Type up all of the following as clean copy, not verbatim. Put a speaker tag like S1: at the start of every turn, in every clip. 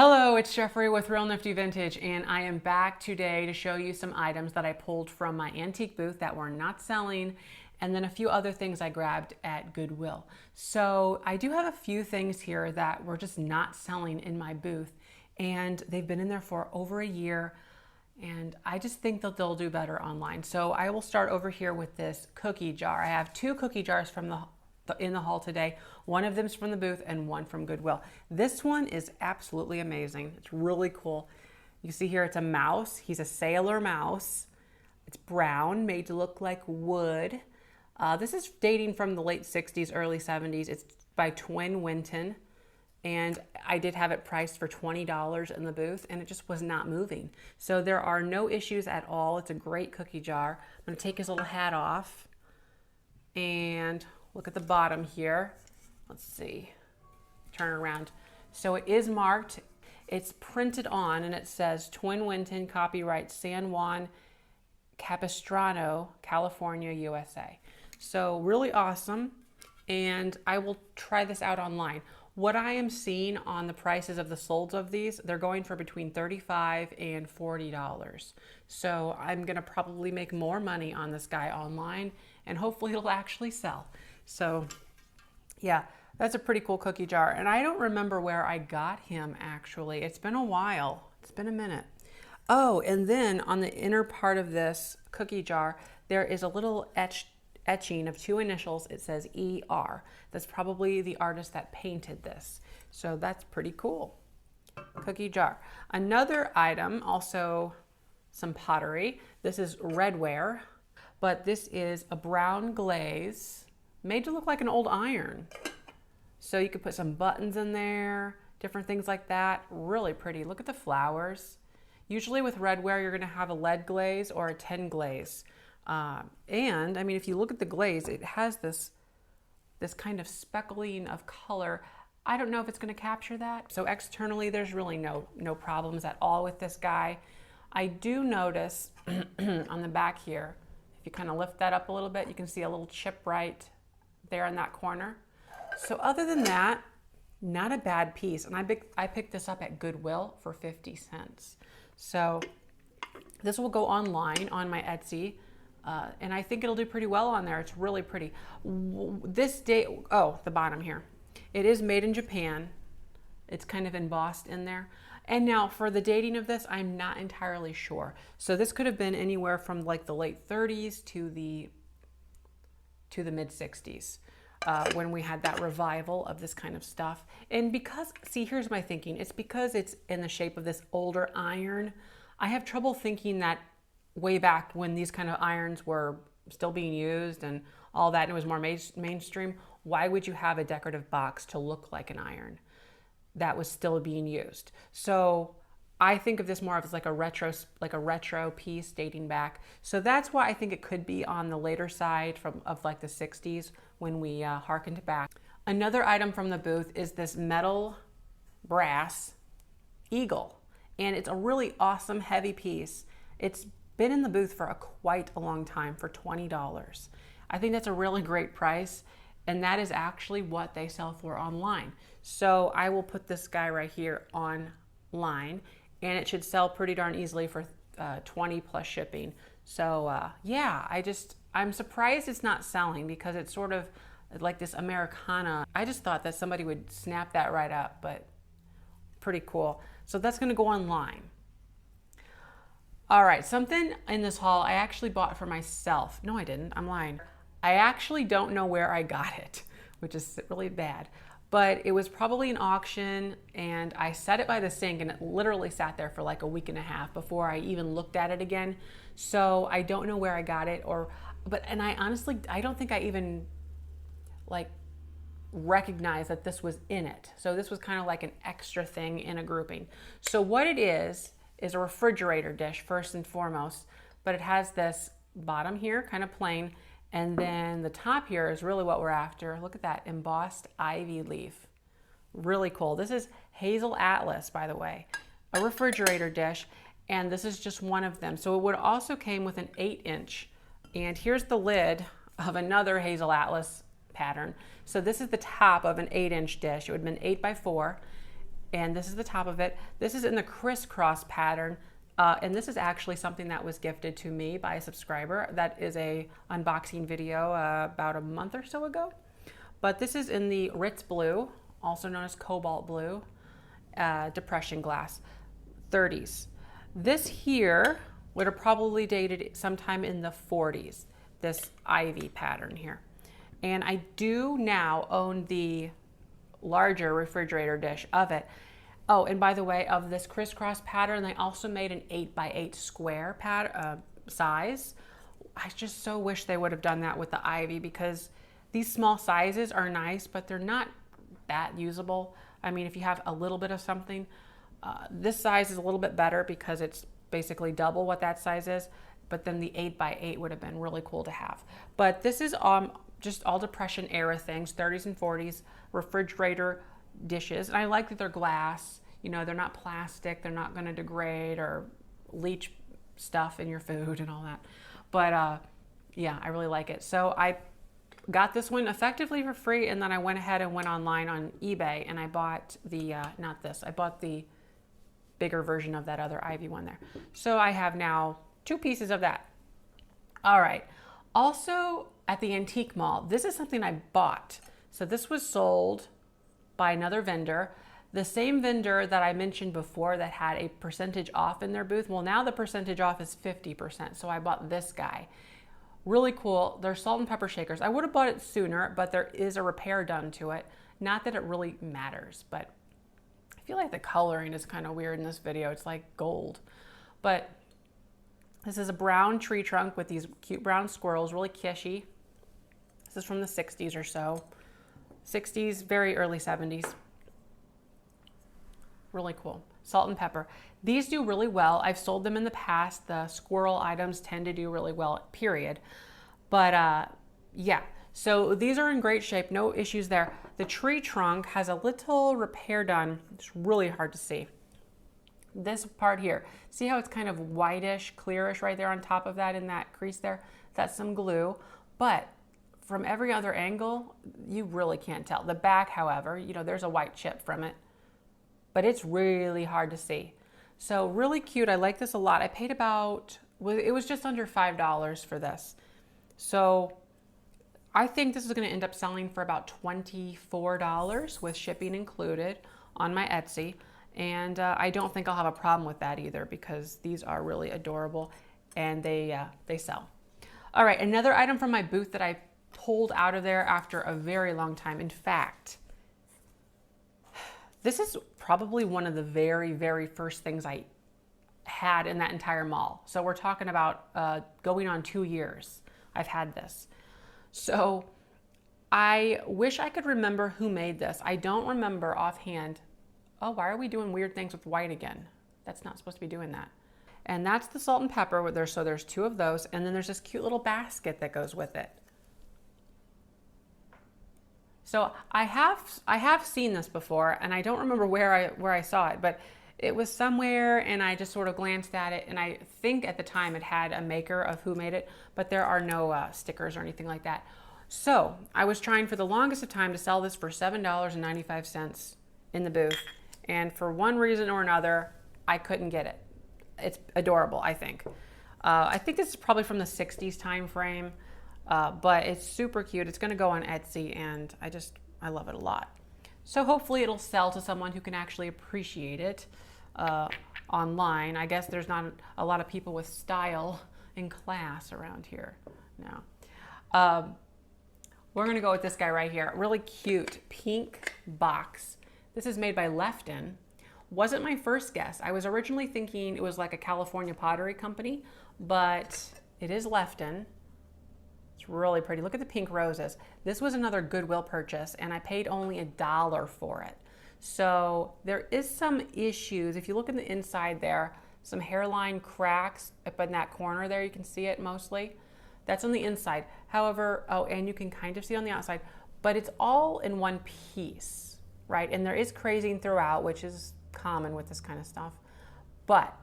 S1: Hello, it's Jeffrey with Real Nifty Vintage, and I am back today to show you some items that I pulled from my antique booth that were not selling, and then a few other things I grabbed at Goodwill. So I do have a few things here that were just not selling in my booth, and they've been in there for over a year, and I just think that they'll do better online. So I will start over here with this cookie jar. I have two cookie jars from in the haul today. One of them's from the booth and one from Goodwill. This one is absolutely amazing. It's really cool. You see here it's a mouse. He's a sailor mouse. It's brown, made to look like wood. This is dating from the late 60s, early 70s. It's by Twin Winton. And I did have it priced for $20 in the booth, and it just was not moving. So there are no issues at all. It's a great cookie jar. I'm gonna take his little hat off and look at the bottom here. Let's see, turn around. So it is marked, it's printed on, and it says Twin Winton, copyright San Juan Capistrano, California, USA. So really awesome, and I will try this out online. What I am seeing on the prices of the solds of these, they're going for between $35 and $40. So I'm gonna probably make more money on this guy online, and hopefully it'll actually sell. So yeah, that's a pretty cool cookie jar. And I don't remember where I got him actually. It's been a while, it's been a minute. Oh, and then on the inner part of this cookie jar, there is a little etching of two initials. It says ER. That's probably the artist that painted this. So that's pretty cool. Cookie jar. Another item, also some pottery. This is redware, but this is a brown glaze made to look like an old iron. So you could put some buttons in there, different things like that. Really pretty. Look at the flowers. Usually with redware, you're gonna have a lead glaze or a tin glaze. And I mean, if you look at the glaze, it has this kind of speckling of color. I don't know if it's gonna capture that. So externally, there's really no problems at all with this guy. I do notice on the back here, if you kind of lift that up a little bit, you can see a little chip right there in that corner. So other than that, not a bad piece. And I picked this up at Goodwill for 50 cents. So this will go online on my Etsy. And I think it'll do pretty well on there. It's really pretty. This day, oh, the bottom here. It is made in Japan. It's kind of embossed in there. And now for the dating of this, I'm not entirely sure. So this could have been anywhere from like the late 30s to the mid 60s when we had that revival of this kind of stuff. And because, see, here's my thinking. It's because it's in the shape of this older iron. I have trouble thinking that way back when these kind of irons were still being used and all that, and it was more mainstream, why would you have a decorative box to look like an iron that was still being used? So I think of this more of as like a retro piece dating back. So that's why I think it could be on the later side of like the 60s when we harkened back. Another item from the booth is this metal brass eagle, and it's a really awesome heavy piece. It's been in the booth for quite a long time for $20. I think that's a really great price, and that is actually what they sell for online. So I will put this guy right here online, and it should sell pretty darn easily for 20 plus shipping. So yeah, I'm surprised it's not selling because it's sort of like this Americana. I just thought that somebody would snap that right up, but pretty cool. So that's gonna go online. All right, something in this haul I actually bought for myself. No, I didn't, I'm lying. I actually don't know where I got it, which is really bad. But it was probably an auction, and I set it by the sink, and it literally sat there for like a week and a half before I even looked at it again. So I don't know where I got it, and I honestly, I don't think I even like recognized that this was in it. So this was kind of like an extra thing in a grouping. So what it is a refrigerator dish first and foremost, but it has this bottom here, kind of plain, and then the top here is really what we're after. Look at that embossed ivy leaf. Really cool. This is Hazel Atlas, by the way, a refrigerator dish, and this is just one of them. So it would also came with an 8-inch, and here's the lid of another Hazel Atlas pattern. So this is the top of an 8-inch dish. It would have been 8 by 4. and this is the top of it. This is in the crisscross pattern. And this is actually something that was gifted to me by a subscriber. That is a unboxing video about a month or so ago. But this is in the Ritz blue, also known as cobalt blue, depression glass, 30s. This here would have probably dated sometime in the 40s, this ivy pattern here. And I do now own the larger refrigerator dish of it. Oh, and by the way, of this crisscross pattern, they also made an 8x8 square size. I just so wish they would have done that with the ivy, because these small sizes are nice, but they're not that usable. I mean, if you have a little bit of something, this size is a little bit better because it's basically double what that size is, but then the 8x8 would have been really cool to have. But this is just all Depression era things, 30s and 40s, refrigerator dishes. And I like that they're glass. You know, they're not plastic. They're not going to degrade or leach stuff in your food and all that. But yeah, I really like it. So I got this one effectively for free, and then I went ahead and went online on eBay and I bought the, not this, I bought the bigger version of that other ivy one there. So I have now 2 pieces of that. All right. Also at the antique mall, this is something I bought. So this was sold by another vendor, the same vendor that I mentioned before that had a percentage off in their booth. Well, now the percentage off is 50%. So I bought this guy. Really cool. They're salt and pepper shakers. I would have bought it sooner, but there is a repair done to it. Not that it really matters, but I feel like the coloring is kind of weird in this video. It's like gold. But this is a brown tree trunk with these cute brown squirrels, really kishy. This is from the 60s or so. 60s, very early 70s. Really cool. Salt and pepper. These do really well. I've sold them in the past. The squirrel items tend to do really well, period. But yeah, so these are in great shape. No issues there. The tree trunk has a little repair done. It's really hard to see. This part here, see how it's kind of whitish, clearish right there on top of that in that crease there? That's some glue. But from every other angle, you really can't tell. The back, however, you know, there's a white chip from it, but it's really hard to see. So really cute. I like this a lot. I paid about, it was just under $5 for this. So I think this is going to end up selling for about $24 with shipping included on my Etsy. And I don't think I'll have a problem with that either, because these are really adorable and they sell. All right, another item from my booth that I pulled out of there after a very long time. In fact, this is probably one of the very, very first things I had in that entire mall. So we're talking about going on 2 years I've had this. So I wish I could remember who made this. I don't remember offhand. Oh, why are we doing weird things with white again? That's not supposed to be doing that. And that's the salt and pepper. So there's 2 of those. And then there's this cute little basket that goes with it. So I have seen this before, and I don't remember where I saw it, but it was somewhere and I just sort of glanced at it, and I think at the time it had a maker of who made it, but there are no stickers or anything like that. So I was trying for the longest of time to sell this for $7.95 in the booth, and for one reason or another, I couldn't get it. It's adorable, I think. I think this is probably from the 60s time frame. But it's super cute. It's going to go on Etsy, and I love it a lot. So hopefully it'll sell to someone who can actually appreciate it online. I guess there's not a lot of people with style and class around here now. We're going to go with this guy right here. Really cute pink box. This is made by Lefton. Wasn't my first guess. I was originally thinking it was like a California pottery company, but it is Lefton. It's really pretty. Look at the pink roses. This was another Goodwill purchase, and I paid only $1 for it. So there is some issues. If you look in the inside there, some hairline cracks up in that corner there. You can see it mostly. That's on the inside. However, oh, and you can kind of see on the outside, but it's all in one piece, right? And there is crazing throughout, which is common with this kind of stuff. But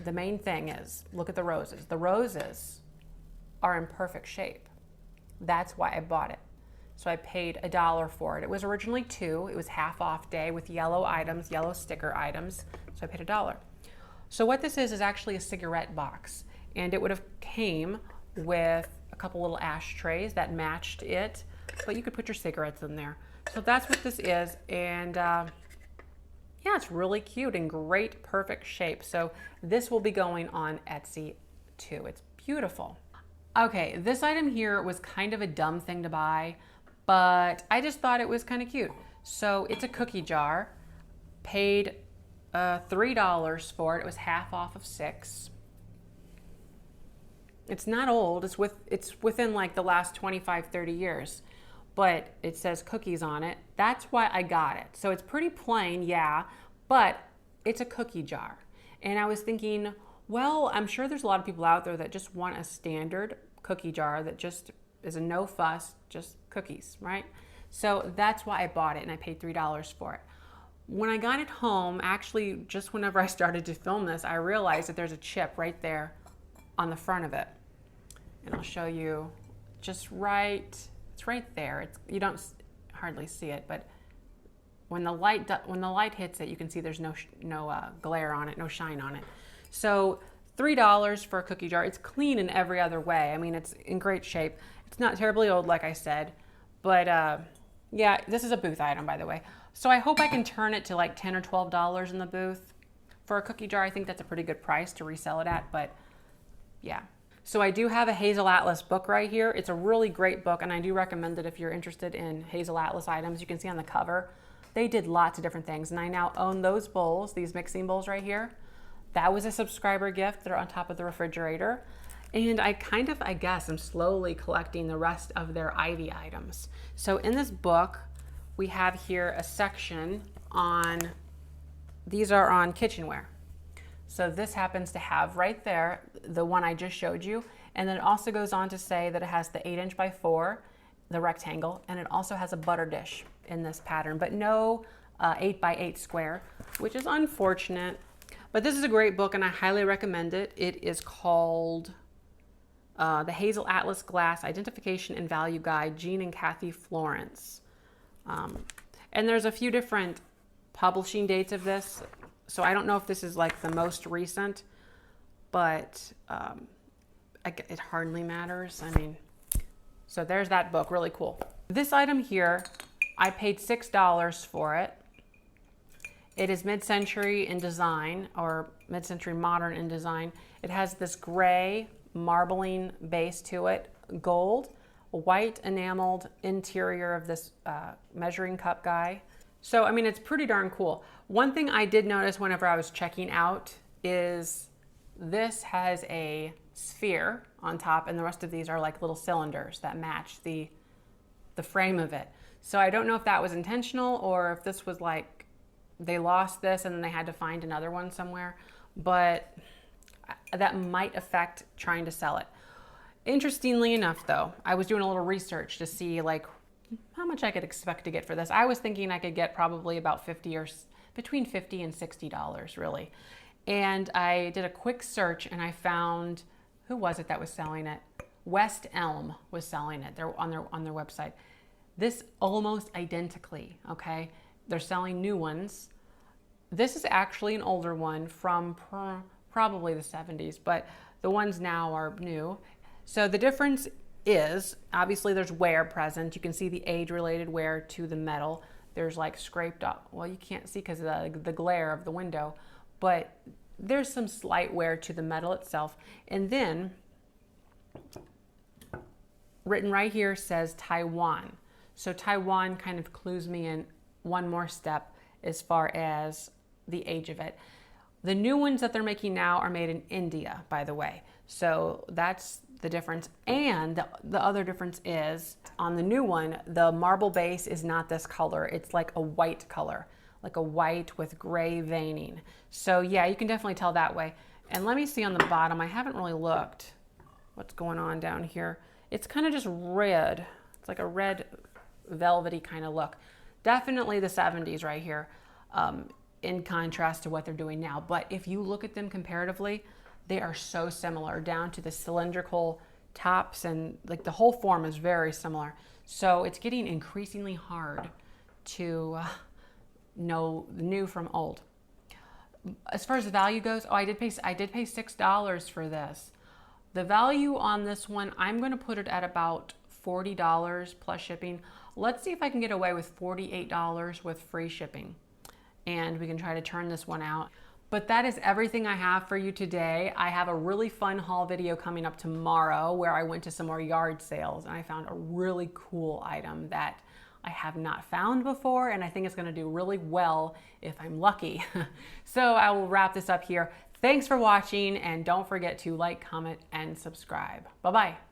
S1: the main thing is, look at the roses. The roses are in perfect shape. That's why I bought it. So I paid $1 for it. It was originally $2. It was half off day with yellow items, yellow sticker items. So I paid $1. So what this is actually a cigarette box. And it would have came with a couple little ashtrays that matched it, but you could put your cigarettes in there. So that's what this is. And yeah, it's really cute and great, perfect shape. So this will be going on Etsy too. It's beautiful. Okay, this item here was kind of a dumb thing to buy, but I just thought it was kind of cute. So it's a cookie jar. Paid $3 for it. It was half off of $6. It's not old. It's within like the last 25, 30 years, but it says cookies on it. That's why I got it. So it's pretty plain, yeah, but it's a cookie jar. And I was thinking, well, I'm sure there's a lot of people out there that just want a standard cookie jar that just is a no fuss, just cookies, right? So that's why I bought it, and I paid $3 for it. When I got it home, actually just whenever I started to film this, I realized that there's a chip right there on the front of it. And I'll show you just right, it's right there. You don't hardly see it, but when the light hits it, you can see there's no glare on it, no shine on it. So $3 for a cookie jar. It's clean in every other way. I mean, it's in great shape. It's not terribly old, like I said, but yeah, this is a booth item, by the way. So I hope I can turn it to like $10 or $12 in the booth. For a cookie jar, I think that's a pretty good price to resell it at, but yeah. So I do have a Hazel Atlas book right here. It's a really great book, and I do recommend it if you're interested in Hazel Atlas items. You can see on the cover, they did lots of different things, and I now own those bowls, these mixing bowls right here. That was a subscriber gift. They're on top of the refrigerator. And I guess I'm slowly collecting the rest of their Ivy items. So in this book, we have here a section on, these are on kitchenware. So this happens to have right there, the one I just showed you. And then it also goes on to say that it has the 8" by 4, the rectangle, and it also has a butter dish in this pattern, but no 8 by 8 square, which is unfortunate. But this is a great book and I highly recommend it. It is called The Hazel Atlas Glass Identification and Value Guide, Jean and Kathy Florence. And there's a few different publishing dates of this. So I don't know if this is like the most recent, but it hardly matters. I mean, so there's that book, really cool. This item here, I paid $6 for it. It is mid-century in design, or mid-century modern in design. It has this gray marbling base to it, gold, white enameled interior of this measuring cup guy. So, I mean, it's pretty darn cool. One thing I did notice whenever I was checking out is this has a sphere on top, and the rest of these are like little cylinders that match the frame of it. So I don't know if that was intentional or if this was like they lost this and then they had to find another one somewhere, but that might affect trying to sell it. Interestingly enough, though, I was doing a little research to see like how much I could expect to get for this. I was thinking I could get probably about between $50 and $60, really. And I did a quick search and I found, who was it that was selling it? West Elm was selling it. They're on their website. This almost identically, okay? They're selling new ones. This is actually an older one from probably the 70s, but the ones now are new. So the difference is, obviously there's wear present. You can see the age-related wear to the metal. There's like scraped up, well, you can't see because of the glare of the window, but there's some slight wear to the metal itself. And then written right here says Taiwan. So Taiwan kind of clues me in one more step as far as the age of it. The new ones that they're making now are made in India, by the way. So that's the difference. And the other difference is on the new one, the marble base is not this color. It's like a white color, like a white with gray veining. So yeah, you can definitely tell that way. And let me see on the bottom. I haven't really looked what's going on down here. It's kind of just red. It's like a red velvety kind of look. Definitely the 70s right here, in contrast to what they're doing now. But if you look at them comparatively, they are so similar, down to the cylindrical tops, and like the whole form is very similar. So it's getting increasingly hard to know the new from old. As far as the value goes, I did pay $6 for this. The value on this one, I'm going to put it at about $40 plus shipping. Let's see if I can get away with $48 with free shipping, and we can try to turn this one out. But that is everything I have for you today. I have a really fun haul video coming up tomorrow where I went to some more yard sales and I found a really cool item that I have not found before, and I think it's going to do really well if I'm lucky. So I will wrap this up here. Thanks for watching, and don't forget to like, comment, and subscribe. Bye-bye.